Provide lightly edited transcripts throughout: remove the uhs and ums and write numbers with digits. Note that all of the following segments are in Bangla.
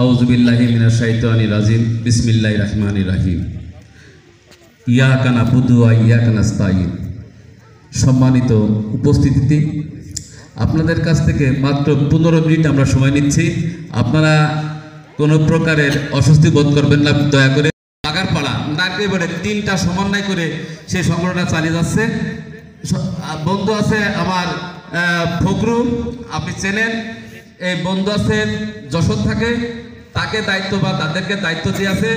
আউযুবিল্লাহি মিনাশ শাইতানির রাজিম বিসমিল্লাহির রহমানির রহিম। ইয়াকা নাবুদু ওয়া ইয়াকা নাস্তাঈন। সম্মানিত উপস্থিতি, আপনাদের কাছ থেকে মাত্র 15 মিনিট আমরা সময় নিচ্ছি। আপনারা কোনো প্রকারের অস্বস্তি বোধ করবেন না, দয়া করে। বাগারপাড়া নাগরিবাড়ে 3টা সমন্বয় করে সেই সংগঠনটা চালিয়ে যাচ্ছে। বন্ধু আছে আমার ফখরু, আপনি চেনেন। এই বন্ধু আছে যশোর থাকে, তাকে দায়িত্ব বা তাদেরকে দায়িত্ব দিয়ে আছে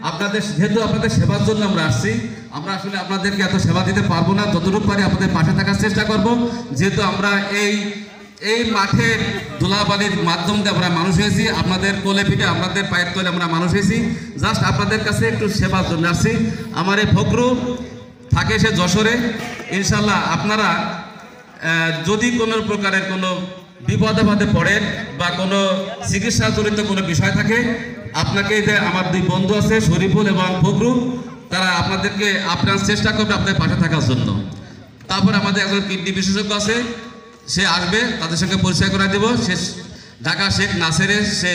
আপনাদের, যেহেতু আপনাদের সেবার জন্য আমরা আসছি। আমরা আসলে আপনাদেরকে এত সেবা দিতে পারবো না, যতটুকু পারি আপনাদের পাশে থাকার চেষ্টা করব। যেহেতু আমরা এই মাঠের ধুলাবালির মাধ্যম দিয়ে আমরা মানুষ হয়েছি, আপনাদের কোলে পিঠে আপনাদের পায়ের তলে আমরা মানুষ হয়েছি। জাস্ট আপনাদের কাছে একটু সেবার জন্য আসছি। আমার এই ফখরু থাকে সে যশোরে। ইনশাল্লাহ আপনারা যদি কোনো প্রকারের কোনো বিপদে আপদে পড়েন বা কোনো চিকিৎসা জড়িত কোনো বিষয় থাকে, আপনাকে যে আমার 2 বন্ধু আছে শরীফুল এবং ফখরু, তারা আপনাদেরকে আপনার চেষ্টা করবে আপনাদের পাশে থাকার জন্য। তারপর আমাদের একজন কিডনি বিশেষজ্ঞ আছে, সে আসবে, তাদের সঙ্গে পরিচয় করে দেব। সে ঢাকা শেখ নাসেরের সে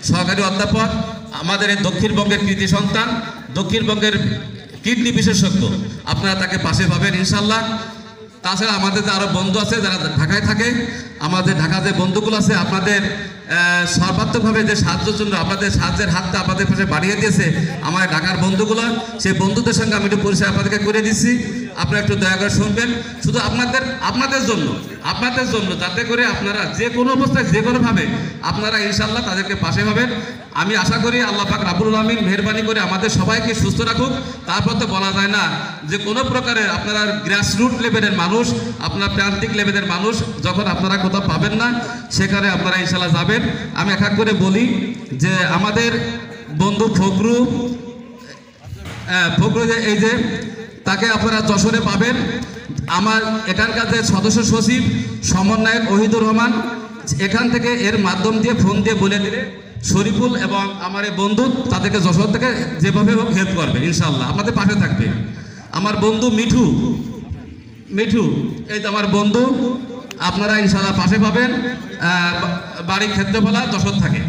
সহকারী অধ্যাপক, আমাদের এই দক্ষিণবঙ্গের কৃতি সন্তান, দক্ষিণবঙ্গের কিডনি বিশেষজ্ঞ। আপনারা তাকে পাশে পাবেন ইনশাল্লাহ। তাছাড়া আমাদের আরও বন্ধু আছে যারা ঢাকায় থাকে। আমাদের ঢাকা যে বন্ধুগুলো আছে, আপনাদের সর্বাত্মকভাবে যে সাহায্যের জন্য আপনাদের সাহায্যের হাতটা আপনাদের পাশে বাড়িয়ে দিয়েছে আমার ঢাকার বন্ধুগুলো, সেই বন্ধুদের সঙ্গে আমি একটু পরিচয় আপনাদেরকে করে দিচ্ছি। আপনারা একটু দয়া করে শুনবেন, শুধু আপনাদের জন্য, যাতে করে আপনারা যে কোনো অবস্থায় যে কোনোভাবে আপনারা ইনশাল্লাহ তাদেরকে পাশে পাবেন। আমি আশা করি আল্লাহ পাক রাব্বুল আলামিন মেহেরবানি করে আমাদের সবাইকে সুস্থ রাখুক। তারপর তো বলা যায় না যে কোনো প্রকারের আপনারা গ্রাসরুট লেভেলের মানুষ, আপনার প্রান্তিক লেভেলের মানুষ যখন আপনারা কোথাও পাবেন না, সেখানে আপনারা ইনশাল্লাহ যাবেন। আমি এক এক করে বলি যে আমাদের বন্ধু ফখরু এই যে তাকে আপনারা যশোরে পাবেন। আমার এখানকার যে সদস্য সচিব সমন্বয়ক ওহিদুর রহমান, এখান থেকে এর মাধ্যম দিয়ে ফোন দিয়ে বলে দিলে শরীফুল এবং আমার এই বন্ধু তাদেরকে যশোর থেকে যেভাবে হোক হেল্প করবে ইনশাল্লাহ, আপনাদের পাশে থাকবে। আমার বন্ধু মিঠু এই তো আমার বন্ধু, আপনারা ইনশাল্লাহ পাশে পাবেন। বাড়ি ক্ষেত্রপালা যশোর থাকে,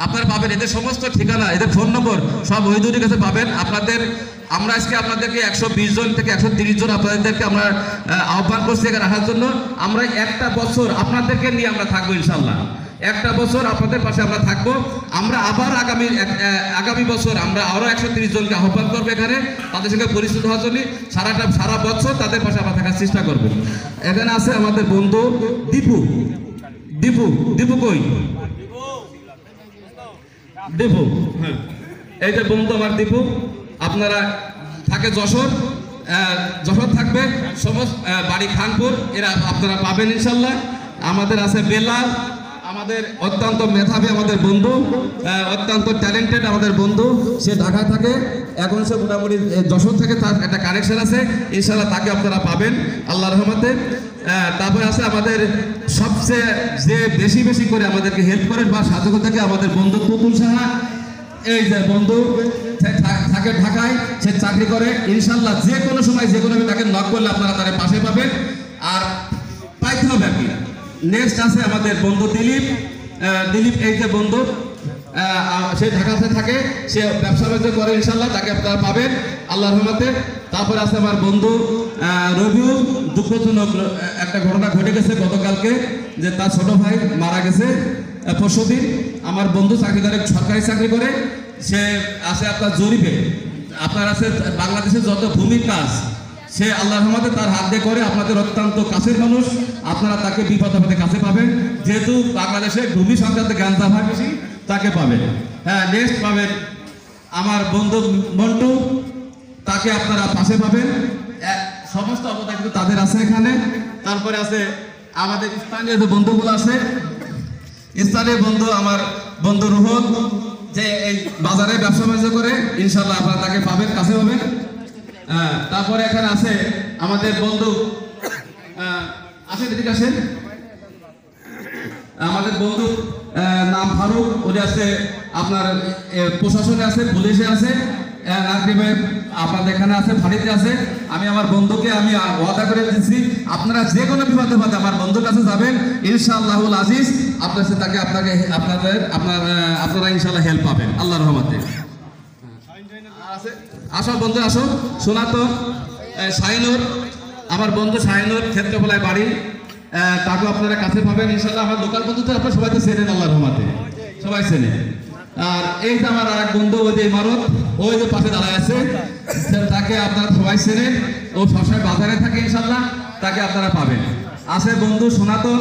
আপনারা পাবেন। এদের সমস্ত ঠিকানা, এদের ফোন নম্বর সব ওহিদুরের কাছে পাবেন। আমরা আজকে আপনাদেরকে 120 জন থেকে 130 জন আপনাদেরকে আমরা আহ্বান করছি এখানে আসার জন্য। আমরা একটা বছর আপনাদেরকে নিয়ে আমরা থাকবো ইনশাল্লাহ। একটা বছর আপনাদের পাশে আমরা থাকবো। আমরা আবার আগামী বছর আমরা আরও 130 জনকে আহ্বান করবো এখানে, তাদের সঙ্গে পরিচিত হওয়ার জন্য। সারা বছর তাদের পাশে আমরা থাকার চেষ্টা করবো। এখানে আছে আমাদের বন্ধু দীপু কই? দীপু, হ্যাঁ, এই যে বন্ধু আমার দীপু, আপনারা থাকে যশোর থাকবে, সমস্ত বাড়ি খানপুর, এরা আপনারা পাবেন ইনশাল্লাহ। আমাদের আছে বেলাল, আমাদের অত্যন্ত মেধাবী আমাদের বন্ধু, অত্যন্ত ট্যালেন্টেড আমাদের বন্ধু, সে ঢাকায় থাকে, এখন সে মোটামুটি যশোর থেকে তার একটা কানেকশন আছে ইনশাল্লাহ, তাকে আপনারা পাবেন আল্লাহর রহমতে। তারপরে আছে আমাদের সবচেয়ে যে বেশি করে আমাদেরকে হেল্প করেন বা সাহায্য করে থাকে আমাদের বন্ধু পুতুল সাহা। এই যে বন্ধু থাকে ঢাকায়, সে চাকরি করে ইনশাল্লাহ। যে কোনো সময় যে কোনো তাকে নক করলে আপনারা তার পাশে পাবেন আর পাইতে হবে আর কি। নেক্সট আছে আমাদের বন্ধু দিলীপ। এই যে বন্ধু, সে ঢাকাতে থাকে, সে ব্যবসা বাণিজ্য করে ইনশাল্লাহ, তাকে আপনারা পাবেন আল্লাহর রহমতে। তারপরে আছে আমার বন্ধু রবিউ। দুঃখজনক একটা ঘটনা ঘটে গেছে গতকালকে, যে তার ছোট ভাই মারা গেছে পরশুদিন। আমার বন্ধু চাকরি করে, সরকারি চাকরি করে, সে আছে আপনার জরিপে। আপনার আছে বাংলাদেশের যত ভূমির কাজ সে আল্লাহর রহমতে তার হাত দিয়ে করে। আপনাদের অত্যন্ত কাছের মানুষ, আপনারা তাকে বিপদ আপদে কাছে পাবেন। যেহেতু বাংলাদেশের ভূমি সংক্রান্ত জ্ঞান তার বেশি, তাকে পাবেন। হ্যাঁ, নেক্সট পাবেন আমার বন্ধু মন্টু, তাকে আপনারা পাশে পাবেন। সমস্ত অবদান কিন্তু তাদের আছে এখানে। তারপরে আছে আমাদের স্থানীয় যে বন্ধুগুলো আছে, স্থানীয় বন্ধু আমার বন্ধু রুহল, যে এই বাজারে ব্যবসা বাণিজ্য করে ইনশাল্লাহ, আপনারা তাকে পাবেন, কাছে পাবেন। তারপরে এখানে আছে আমাদের বন্ধু এদিকে আসেন, আমাদের বন্ধু নাম ফারুক, উনি আছে আপনার প্রশাসনে আছে, পুলিশে আছে, আপনাদের এখানে আছে, বাড়িতে আছে। আমি আমার বন্ধুকে আমি ওয়াদা করে দিচ্ছি, আপনারা যে কোনো বিপদে পদে আমার বন্ধুর কাছে যাবেন, ইনশাআল্লাহুল আজিজ আপনার সাথে তাকে আপনাকে আপনারা ইনশাআল্লাহ হেল্প পাবেন আল্লাহর রহমতে। আসো বন্ধু আসো, সনাতন শাহিনুর, আমার বন্ধু শাহিনুর ক্ষেত্রফলায় বাড়ি, তাকে আপনারা কাছে পাবেন ইনশাআল্লাহ। আমার লোকাল বন্ধু তো আপনারা সবাই তো চেনেন আল্লাহর রহমতে, সবাই চেনে। আর এই যে আমার আরেক বন্ধু ওই যে ইমারত, ওই যে পাশে দাঁড়ায় আছে, তাকে আপনারা সবাই চেনেন, ও সবসময় বাজারে থাকে ইনশাআল্লাহ, তাকে আপনারা পাবেন। আছে বন্ধু সনাতন,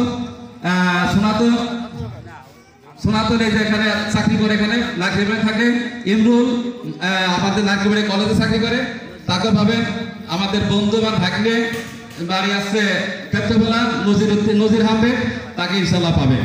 সনাতন সনাতন এই যে এখানে চাকরি করে, এখানে নাগরিবে থাকে। ইমরুল আমাদের নাগরিবে কলেজে চাকরি করে, তাকে পাবেন। আমাদের বন্ধু বা ভাগ্নে বাড়ি আসছে ক্ষেত্রফলা, নজির আহমেদ, তাকে ইনশাআল্লাহ পাবে।